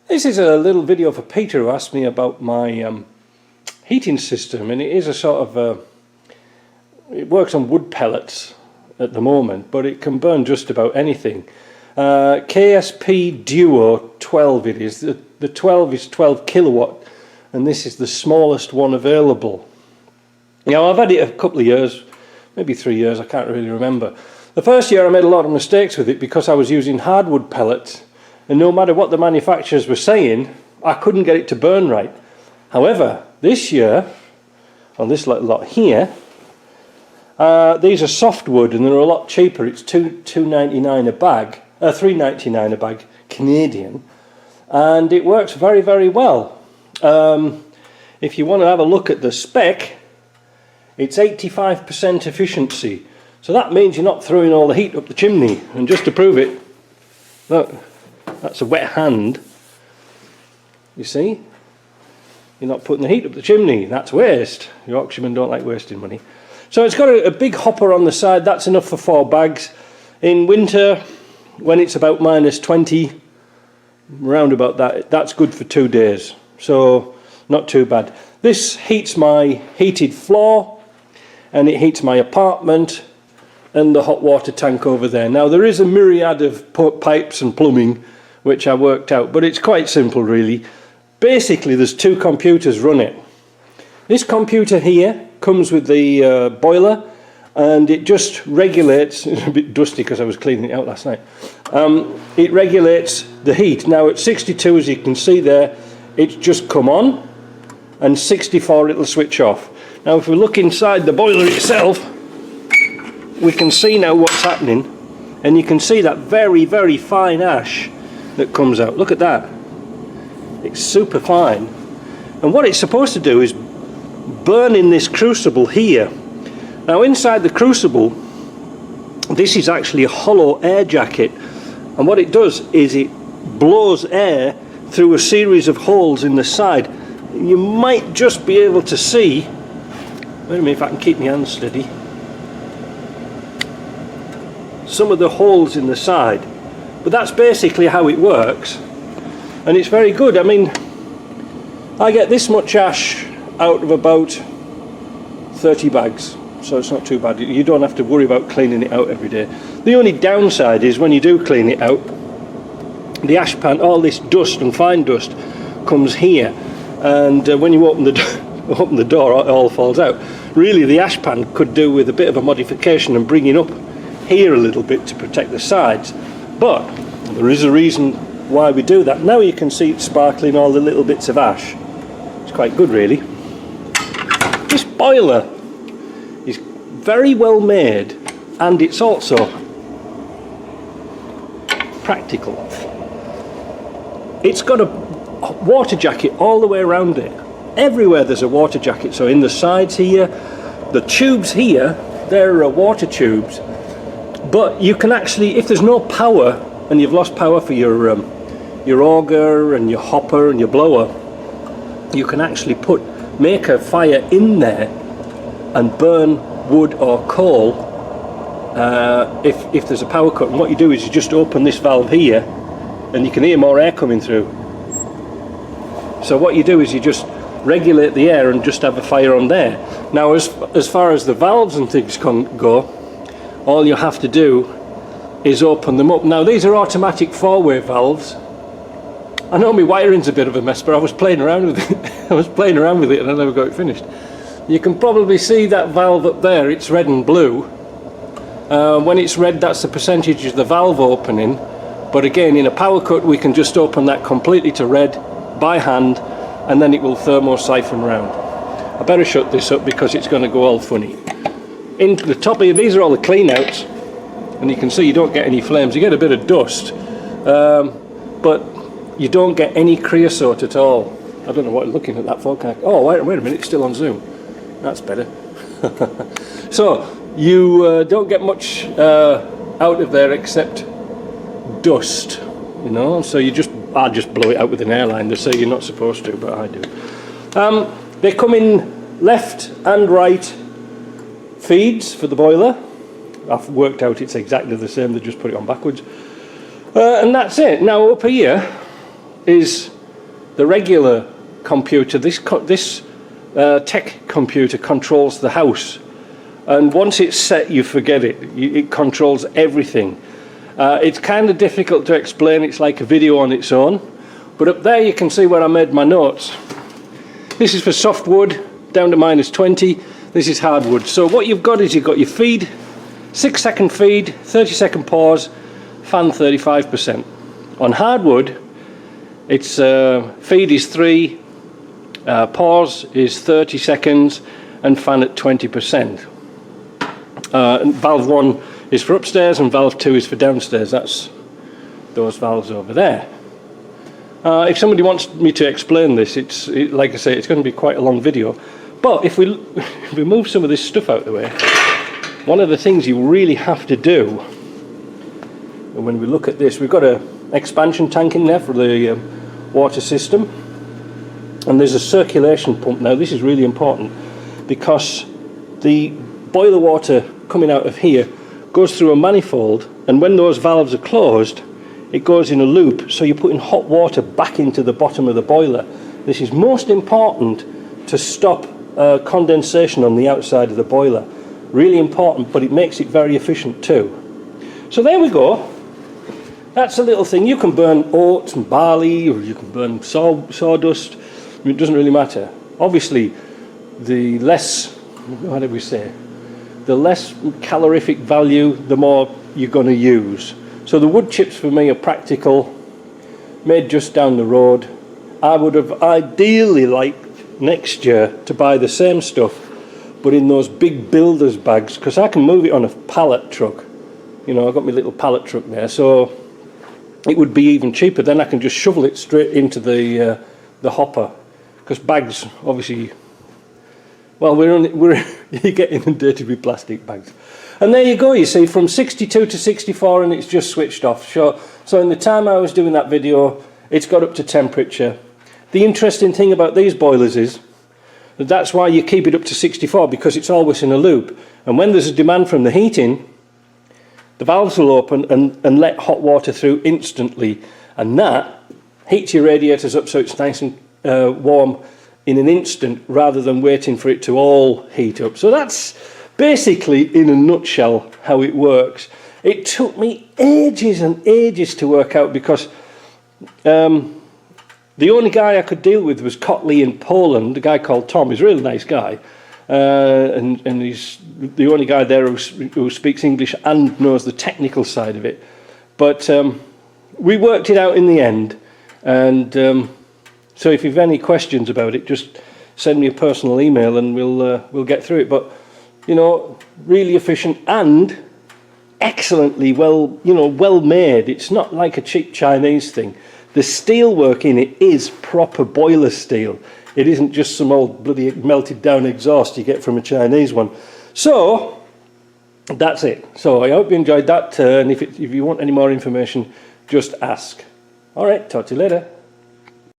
This is a little video for Peter, who asked me about my heating system, and it is a sort of it works on wood pellets at the moment, but it can burn just about anything. KSP Duo 12 it is. The 12 is 12 kilowatt, and this is the smallest one available. Now, I've had it a couple of years, maybe 3 years, I can't really remember. The first year I made a lot of mistakes with it because I was using hardwood pellets, and no matter what the manufacturers were saying, I couldn't get it to burn right. However, this year, on this lot here, these are softwood and they're a lot cheaper. It's $2.99 a bag, $3.99 a bag Canadian, and it works very, very well. If you want to have a look at the spec, it's 85% efficiency. So that means you're not throwing all the heat up the chimney. And just to prove it, look, that's a wet hand. You see? You're not putting the heat up the chimney. That's waste. Yorkshiremen don't like wasting money. So it's got a big hopper on the side. That's enough for 4 bags. In winter, when it's about -20, round about that, that's good for 2 days. So not too bad. This heats my heated floor, and it heats my apartment and the hot water tank over there. Now, there is a myriad of pipes and plumbing which I worked out, but it's quite simple really. Basically, there's 2 computers run it. This computer here comes with the boiler, and it just regulates. It's a bit dusty because I was cleaning it out last night. It regulates the heat. Now at 62, as you can see there, it's just come on, and 64 it'll switch off. Now if we look inside the boiler itself, we can see now what's happening, and you can see that very, very fine ash that comes out. Look at that. It's super fine. And what it's supposed to do is burn in this crucible here. Now inside the crucible, this is actually a hollow air jacket, and what it does is it blows air through a series of holes in the side. You might just be able to see, wait a minute if I can keep my hand steady, some of the holes in the side, but that's basically how it works, and it's very good. I mean, I get this much ash out of about 30 bags, so it's not too bad. You don't have to worry about cleaning it out every day. The only downside is when you do clean it out, the ash pan, all this dust and fine dust comes here, and when you open the door, it all falls out. Really, the ash pan could do with a bit of a modification and bringing up here a little bit to protect the sides, but there is a reason why we do that. Now you can see it sparkling all the little bits of ash. It's quite good really. This boiler is very well made, and it's also practical. It's got a water jacket all the way around it. Everywhere there's a water jacket. So in the sides here, the tubes here, there are water tubes. But you can actually, if there's no power and you've lost power for your auger and your hopper and your blower, you can actually make a fire in there and burn wood or coal if there's a power cut. And what you do is you just open this valve here, and you can hear more air coming through. So what you do is you just regulate the air and just have a fire on there. Now as far as the valves and things go, all you have to do is open them up. Now these are automatic 4-way valves. I know my wiring's a bit of a mess, but I was playing around with it. I was playing around with it and I never got it finished. You can probably see that valve up there, it's red and blue. When it's red, that's the percentage of the valve opening. But again, in a power cut, we can just open that completely to red by hand, and then it will thermo siphon round. I better shut this up because it's going to go all funny. In the top of these are all the clean outs, and you can see you don't get any flames. You get a bit of dust, but you don't get any creosote at all. I don't know what I'm looking at that for. Oh, wait a minute, it's still on Zoom. That's better. So you don't get much out of there except dust, you know. So I just blow it out with an airline. They say you're not supposed to, but I do. They come in left and right feeds for the boiler. I've worked out it's exactly the same, they just put it on backwards. And that's it. Now up here is The regular computer, this tech computer controls the house, and once it's set, you forget it. It controls everything. It's kind of difficult to explain. It's like a video on its own. But up there you can see where I made my notes. This is for softwood down to -20. This is hardwood. So what you've got is you've got your feed, 6-second feed, 30-second pause, fan 35%. On hardwood, its feed is 3, pause is 30 seconds, and fan at 20%. Valve 1 is for upstairs and valve 2 is for downstairs. That's those valves over there. If somebody wants me to explain this, like I say, it's going to be quite a long video. But if we move some of this stuff out of the way, one of the things you really have to do, and when we look at this, we've got an expansion tank in there for the water system, and there's a circulation pump. Now this is really important because the boiler water coming out of here goes through a manifold, and when those valves are closed, it goes in a loop, so you're putting hot water back into the bottom of the boiler. This is most important to stop condensation on the outside of the boiler. Really important, but it makes it very efficient too. So there we go. That's a little thing. You can burn oats and barley, or you can burn sawdust. It doesn't really matter. Obviously, the less, what did we say? The less calorific value, the more you're going to use. So the wood chips for me are practical, made just down the road. I would have ideally liked next year to buy the same stuff, but in those big builder's bags, because I can move it on a pallet truck. You know, I've got my little pallet truck there, so it would be even cheaper. Then I can just shovel it straight into the hopper, because bags, obviously, well, you get inundated with plastic bags. And there you go, you see, from 62 to 64, and it's just switched off. So in the time I was doing that video, it's got up to temperature. The interesting thing about these boilers is that that's why you keep it up to 64, because it's always in a loop. And when there's a demand from the heating, the valves will open and let hot water through instantly. And that heats your radiators up so it's nice and warm in an instant, rather than waiting for it to all heat up. So that's basically, in a nutshell, how it works. It took me ages and ages to work out, because the only guy I could deal with was Kotley in Poland, a guy called Tom. He's a really nice guy, and he's the only guy there who speaks English and knows the technical side of it. But we worked it out in the end, and so if you've any questions about it, just send me a personal email and we'll get through it. But you know, really efficient and excellently well made. It's not like a cheap Chinese thing. The steel work in it is proper boiler steel. It isn't just some old bloody melted down exhaust you get from a Chinese one. So that's it. So I hope you enjoyed that, and if you want any more information, just ask. All right, talk to you later.